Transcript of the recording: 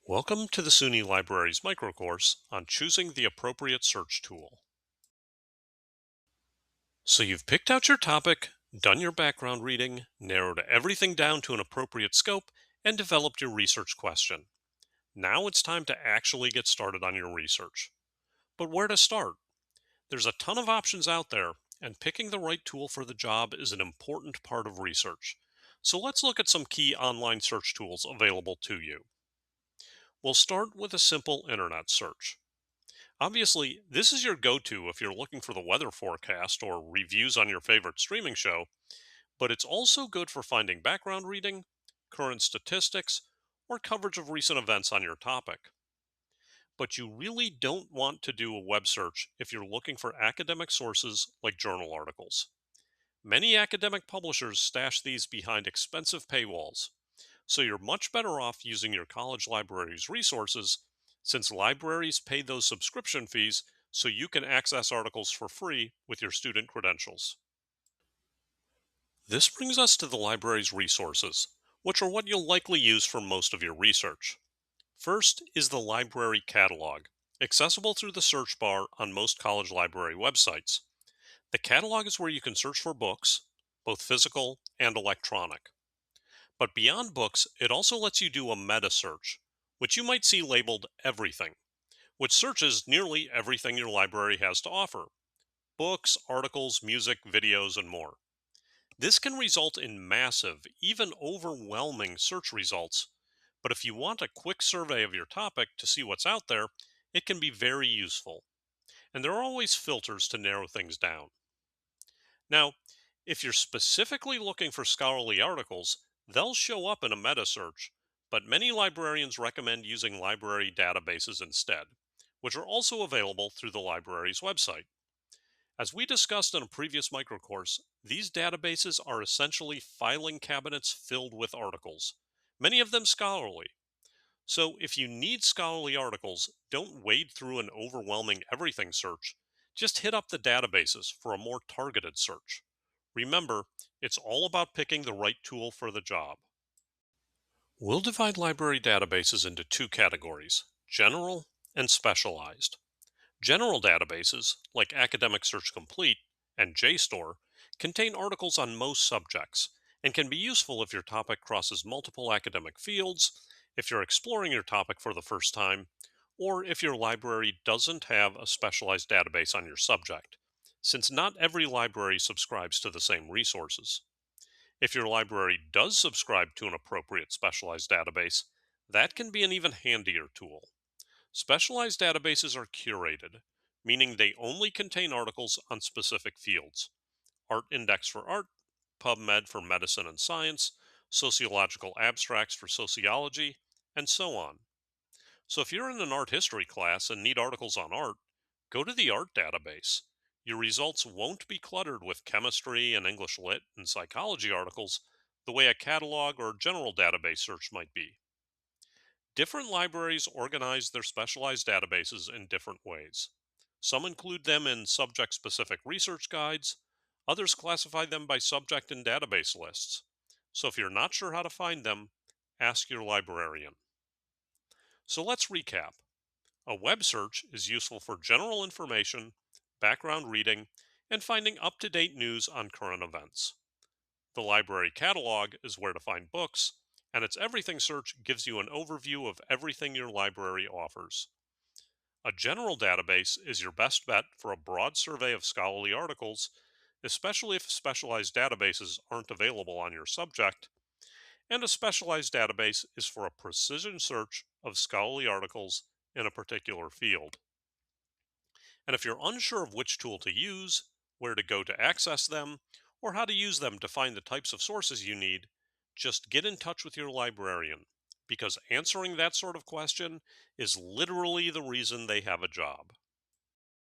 Welcome to the SUNY Library's microcourse on choosing the appropriate search tool. So you've picked out your topic, done your background reading, narrowed everything down to an appropriate scope, and developed your research question. Now it's time to actually get started on your research. But where to start? There's a ton of options out there, and picking the right tool for the job is an important part of research. So let's look at some key online search tools available to you. We'll start with a simple internet search. Obviously, this is your go to if you're looking for the weather forecast or reviews on your favorite streaming show, but it's also good for finding background reading, current statistics, or coverage of recent events on your topic. But you really don't want to do a web search if you're looking for academic sources like journal articles. Many academic publishers stash these behind expensive paywalls, so you're much better off using your college library's resources since libraries pay those subscription fees so you can access articles for free with your student credentials. This brings us to the library's resources, which are what you'll likely use for most of your research. First is the library catalog, accessible through the search bar on most college library websites. The catalog is where you can search for books, both physical and electronic. But beyond books, it also lets you do a meta search, which you might see labeled everything, which searches nearly everything your library has to offer: books, articles, music, videos, and more. This can result in massive, even overwhelming search results, but if you want a quick survey of your topic to see what's out there, it can be very useful. And there are always filters to narrow things down. Now, if you're specifically looking for scholarly articles, they'll show up in a meta search, but many librarians recommend using library databases instead, which are also available through the library's website. As we discussed in a previous microcourse, these databases are essentially filing cabinets filled with articles, many of them scholarly. So, if you need scholarly articles, don't wade through an overwhelming everything search. Just hit up the databases for a more targeted search. Remember, it's all about picking the right tool for the job. We'll divide library databases into two categories: general and specialized. General databases, like Academic Search Complete and JSTOR, contain articles on most subjects and can be useful if your topic crosses multiple academic fields, if you're exploring your topic for the first time, or if your library doesn't have a specialized database on your subject, since not every library subscribes to the same resources. If your library does subscribe to an appropriate specialized database, that can be an even handier tool. Specialized databases are curated, meaning they only contain articles on specific fields: Art Index for art, PubMed for medicine and science, sociological abstracts for sociology, and so on. So if you're in an art history class and need articles on art, go to the art database. Your results won't be cluttered with chemistry and English lit and psychology articles the way a catalog or general database search might be. Different libraries organize their specialized databases in different ways. Some include them in subject specific research guides, others classify them by subject and database lists. So if you're not sure how to find them, ask your librarian. So let's recap. A web search is useful for general information, background reading, and finding up to date news on current events. The library catalog is where to find books, and its everything search gives you an overview of everything your library offers. A general database is your best bet for a broad survey of scholarly articles, especially if specialized databases aren't available on your subject, and a specialized database is for a precision search of scholarly articles in a particular field. And if you're unsure of which tool to use, where to go to access them, or how to use them to find the types of sources you need, just get in touch with your librarian, because answering that sort of question is literally the reason they have a job.